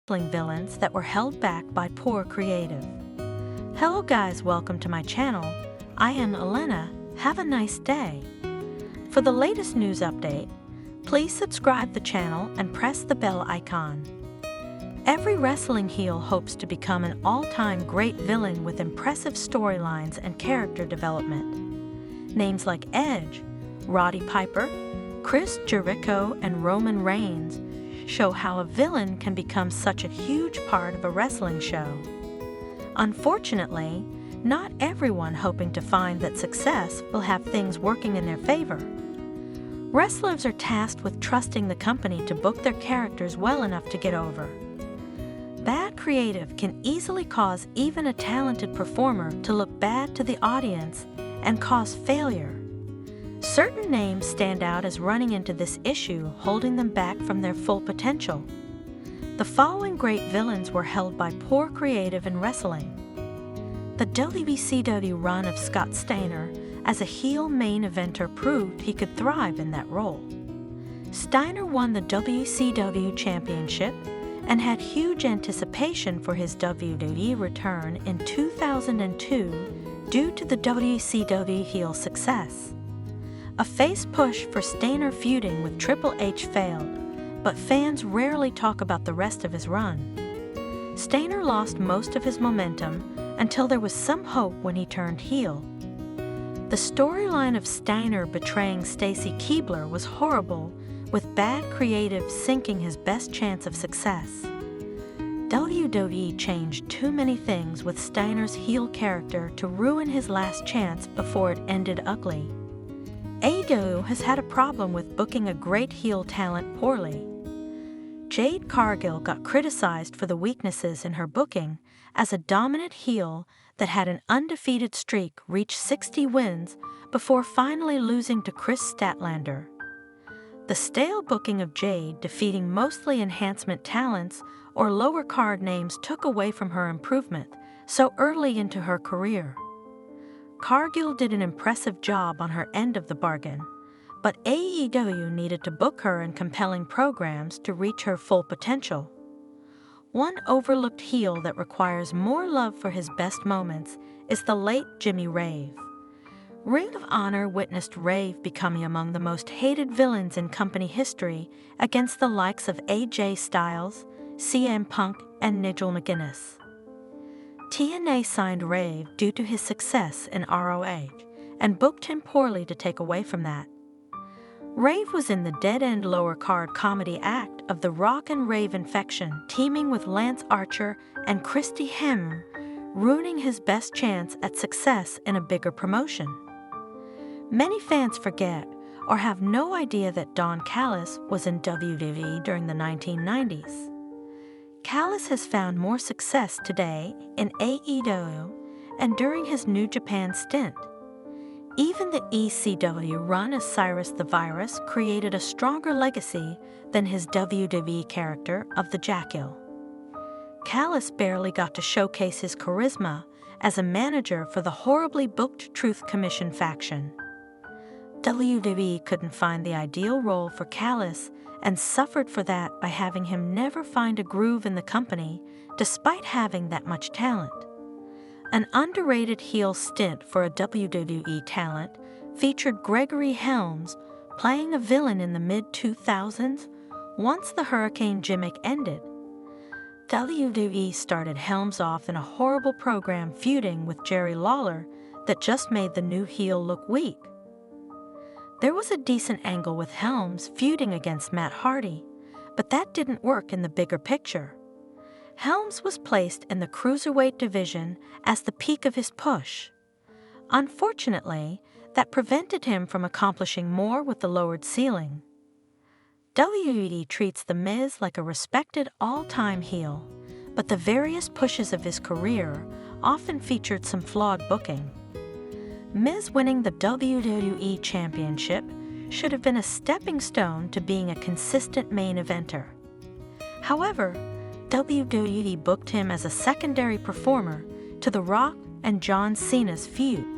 wrestling villains that were held back by poor creative. Hello guys, welcome to my channel. I am Elena. Have a nice day. For the latest news update, please subscribe the channel and press the bell icon. Every wrestling heel hopes to become an all-time great villain with impressive storylines and character development. Names like Edge, Roddy Piper, Chris Jericho, and Roman Reigns show how a villain can become such a huge part of a wrestling show. Unfortunately, not everyone hoping to find that success will have things working in their favor. Wrestlers are tasked with trusting the company to book their characters well enough to get over. Bad creative can easily cause even a talented performer to look bad to the audience and cause failure. Certain names stand out as running into this issue, holding them back from their full potential. The following great villains were held by poor creative in wrestling. The WCW run of Scott Steiner as a heel main eventer proved he could thrive in that role. Steiner won the WCW Championship and had huge anticipation for his WWE return in 2002 due to the WCW heel success. A face push for Steiner feuding with Triple H failed, but fans rarely talk about the rest of his run. Steiner lost most of his momentum until there was some hope when he turned heel. The storyline of Steiner betraying Stacy Keibler was horrible, with bad creative sinking his best chance of success. WWE changed too many things with Steiner's heel character to ruin his last chance before it ended ugly. AEW has had a problem with booking a great heel talent poorly. Jade Cargill got criticized for the weaknesses in her booking as a dominant heel that had an undefeated streak reach 60 wins before finally losing to Chris Statlander. The stale booking of Jade defeating mostly enhancement talents or lower card names took away from her improvement so early into her career. Cargill did an impressive job on her end of the bargain, but AEW needed to book her in compelling programs to reach her full potential. One overlooked heel that requires more love for his best moments is the late Jimmy Rave. Ring of Honor witnessed Rave becoming among the most hated villains in company history against the likes of AJ Styles, CM Punk, and Nigel McGuinness. TNA signed Rave due to his success in ROH and booked him poorly to take away from that. Rave was in the dead-end lower card comedy act of the Rock and Rave Infection, teaming with Lance Archer and Christy Hemme, ruining his best chance at success in a bigger promotion. Many fans forget or have no idea that Don Callis was in WWE during the 1990s. Callis has found more success today in AEW and during his New Japan stint. Even the ECW run as Cyrus the Virus created a stronger legacy than his WWE character of the Jackal. Callis barely got to showcase his charisma as a manager for the horribly booked Truth Commission faction. WWE couldn't find the ideal role for Callis and suffered for that by having him never find a groove in the company despite having that much talent. An underrated heel stint for a WWE talent featured Gregory Helms playing a villain in the mid-2000s once the Hurricane gimmick ended. WWE started Helms off in a horrible program feuding with Jerry Lawler that just made the new heel look weak. There was a decent angle with Helms feuding against Matt Hardy, but that didn't work in the bigger picture. Helms was placed in the cruiserweight division as the peak of his push. Unfortunately, that prevented him from accomplishing more with the lowered ceiling. WWE treats The Miz like a respected all-time heel, but the various pushes of his career often featured some flawed booking. Miz winning the WWE Championship should have been a stepping stone to being a consistent main eventer. However, WWE booked him as a secondary performer to The Rock and John Cena's feud.